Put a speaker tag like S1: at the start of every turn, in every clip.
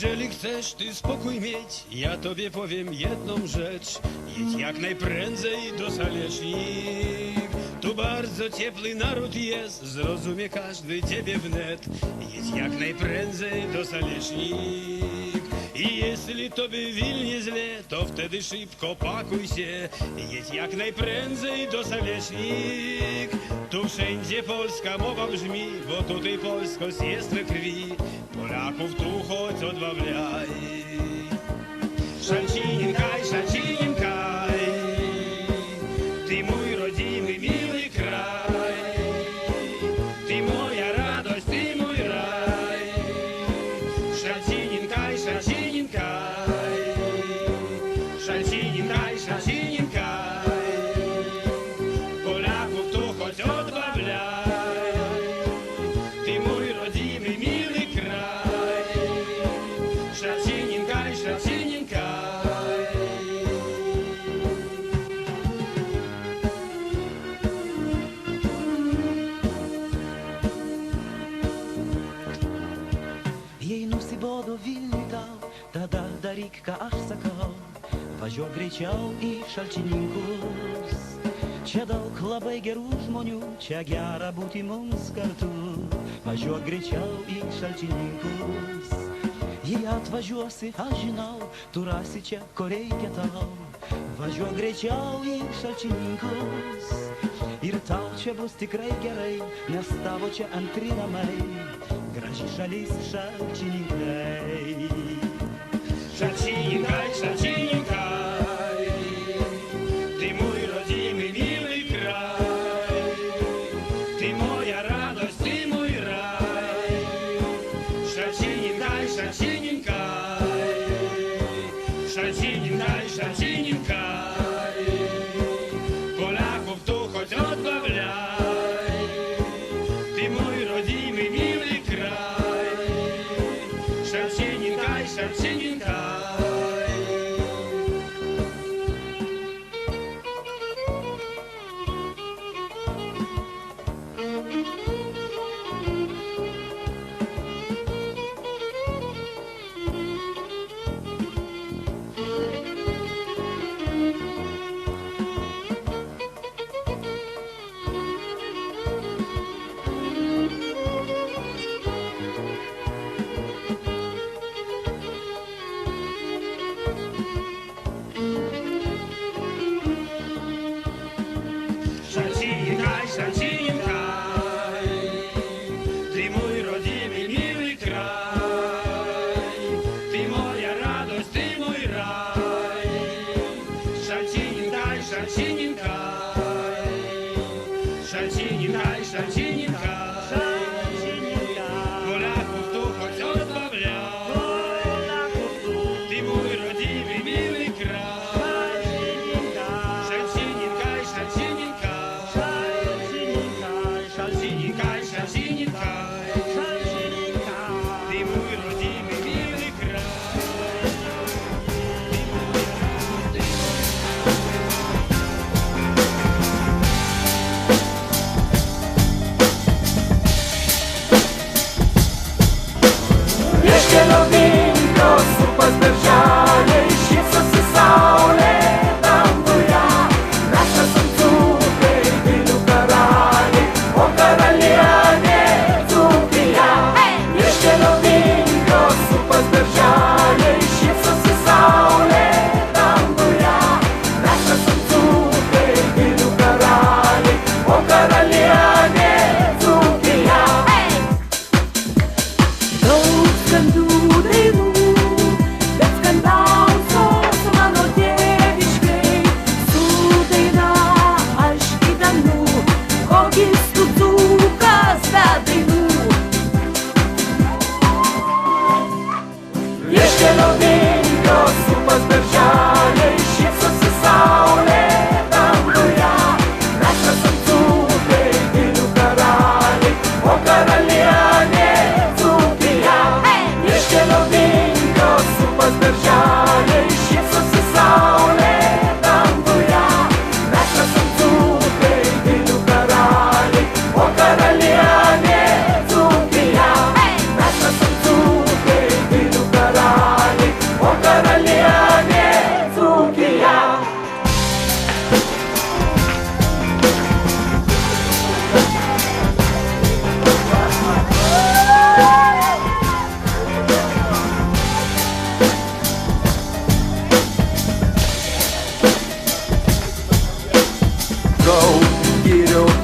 S1: Jeżeli chcesz ty spokój mieć, ja tobie powiem jedną rzecz. Jedź jak najprędzej do Salesznik. Tu bardzo ciepły naród jest, zrozumie każdy ciebie wnet. Jedź jak najprędzej do Salesznik. I jeśli tobie Wilnie źle, to wtedy szybko pakuj się. Jedź jak najprędzej do Salesznik. Tu wszędzie polska mowa brzmi, bo tutaj polskość jest we krwi. Polaków tu choć odbawiaj. Szalcinin kaj, ty mój rodzimy, miły kraj. Ty moja radość, ty mój raj. Szalcinin kaj, Szalcinin kaj. Polaków tu choć odbawiaj. Ty mój rodzimy, miły kraj. Szalcinin kaj, Szalcinin kaj.
S2: Jei nusibodo Vilniui tau, tada daryk ką aš sakau. Važiuok greičiau į Šalčininkus. Čia daug labai gerų žmonių, čia gera būti mums kartu. Važiuok greičiau į Šalčininkus. Jei atvažiuosi, aš žinau, tu rasi čia, ko reikia tau. Važiuok greičiau į Šalčininkus. Ir tau čia bus tikrai gerai, nes tavo čia antri namai. Graži šalis Šalčininkai.
S1: Szalcinin kaj, Szalcinin kaj. Ty mój rodzimy, miły kraj. Ty moja radość, ty mój raj. Szalcinin kaj, Szalcinin kaj. Szalcinin kaj, Szalcinin kaj. Polaków tu choć odbawiaj. Ty mój rodzimy, miły kraj. Szalcinin kaj, Szalcinin kaj. Szalcinin kaj, Szalcinin kaj. Ty mój rodzimy, miły kraj. Ty moja radość, ty mój raj. Szalcinin kaj, Szalcinin kaj. Szalcinin kaj, Szalcinin kaj. Polaków tu choć odbawiaj. Ty mój rodzimy, miły kraj. Szalcinin kaj, Szalcinin kaj. Szalcinin kaj, Szalcinin kaj. Ty mój rodzimy, miły kraj. Ty mój radość, ty mój raj.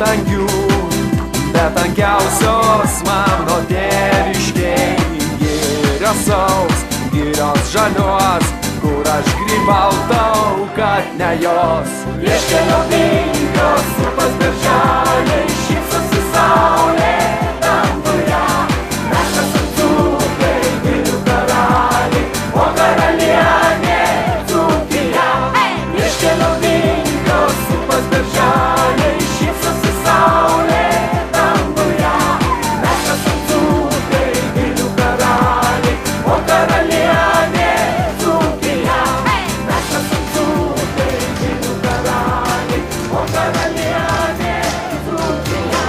S3: tankių, bet tankiausios mano tėviškėj. Girios saus, girios žalios, kur aš grybautau, kad ne jos.
S4: Vieškelio vingios, upas berželiai, šypsosi saulė danguje. Mes esam dzūkai, girių karaliai, o karalienė Dzūkija. Vieškelio vingios, upas berželiai, šypsosi saulė danguje. Mes esam dzūkai, girių karaliai, o karalienė Dzūkija. Mes esam dzūkai, girių karaliai, o karalienė Dzūkija.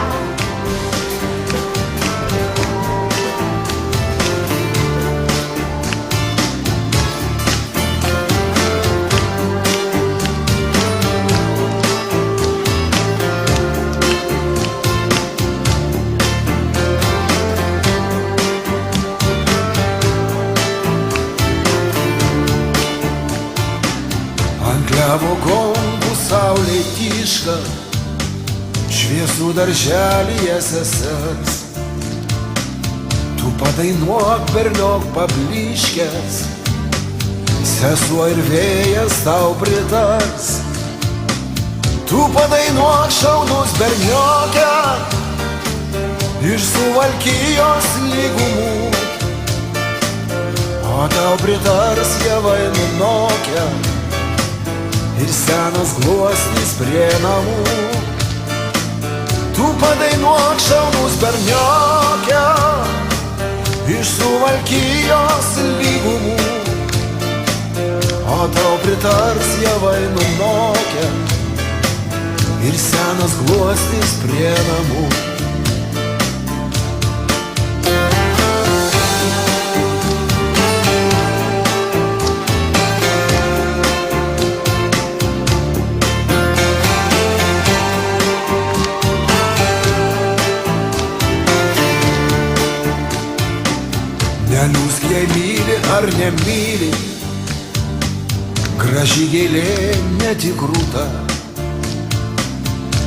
S5: Ant klevo gombų saulė tyška, šviesų darželyje sesers. Tu padainuok, berniok pablyškęs, sesuo ir vėjas tau pritars. Tu padainuok, šaunus bernioke, iš Suvalkijos lygumų, o tau pritars javai nunokę ir senas gluosnis prie namų. Tu padainuok, šaunus bernioke, iš Suvalkijos lygumų, o tau pritars javai nunokę ir senas gluosnis prie namų. Neliūsk, jei myli ar nemyli, graži gėlė netikrūta.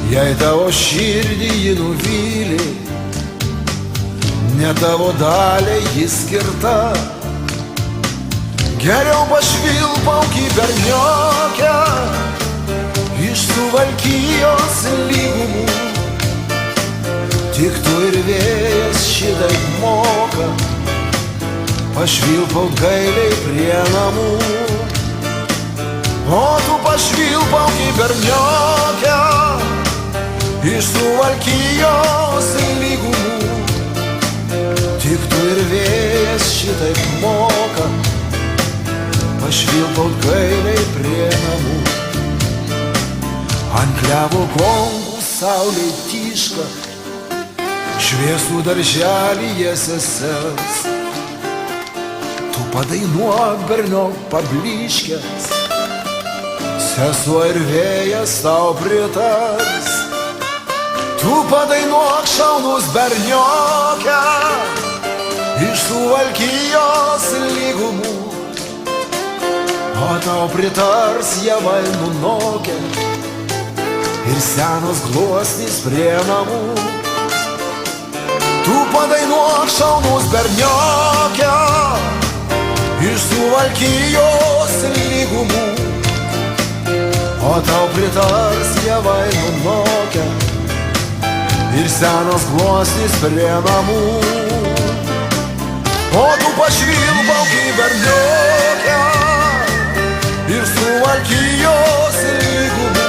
S5: Jei tavo širdį ji nuvylė, ne tavo daliai ji skirta. Geriau pašvilpauk į berniokę, iš Suvalkijos lygumų. Tik tu ir vėjas šitaip moka pašvilpaut gailiai prie namų. O tu pašvilpauk į berniokę, iš Suvalkijos lygumų. Tik tu ir vėjas šitaip moka pašvilpaut gailiai prie namų. Ant klevo gombų saulė tyška, šviesų darželyje sesers. Tu padainuok, berniok pablyškęs, sesuo ir vėjas tau pritars. Tu padainuok, šaunus bernioke, iš Suvalkijos lygumų, o tau pritars javai nunokę ir senas gluosnis prie namų. Tu padainuok, šaunus bernioke, iš Suvalkijos lygumų, o tau pritars javai nunokę ir senas gluosnis prie namų. O tu pašvilpauk į berniokę, iš Suvalkijos lygumų.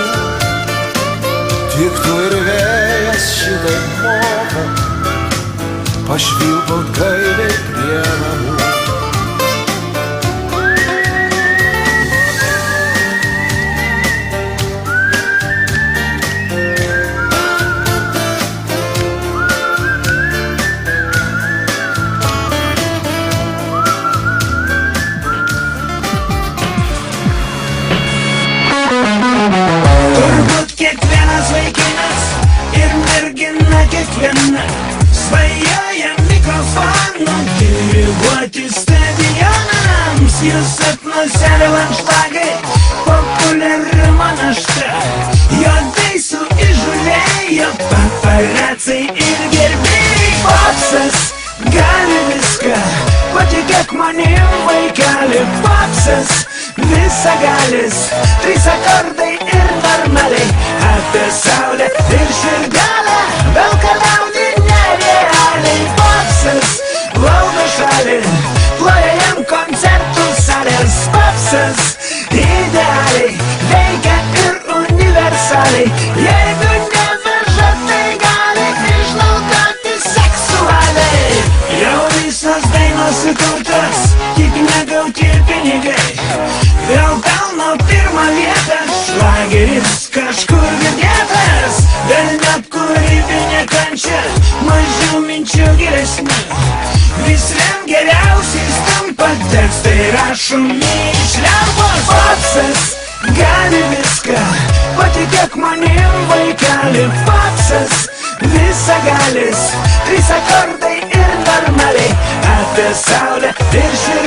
S5: Tik tu ir vėjas šitaip moka pašvilpaut gailiai prie namų.
S6: Turbūt kiekvienas vaikinas ir mergina kiekviena svajoja mikrofonu diriguoti stadionams. Jų sapnuose revanšlagai, populiarumo našta, juodai suįžūlėjo operacijai ir gerbėjai. Popsas gali viską, patikėk manim vaikeli. Popsas visagalis, 3 akordai ir normaliai. Apie saulę ir širdelę, vėl keliauti nerealiai. Popsas valdo šalį, ploja jam koncertų salės. Popsas idealiai veikia ir universaliai. Jeigu neveža, tai gali išnaudoti seksualiai. Jau visos dainos sukurtos, tik negauti pinigai. Vėl pelno pirmą vietą, šlageris kažkur girdėtas. Velniop kūrybinė kančia, mažiau minčių geresnių. Visvien geriausiais tampa tekstai rašomi iš lempos. Popsas gali viską, patikėk manim vaikeli. Popsas visagalis, 3 akordai ir normaliai. Apie saulę ir širdelę.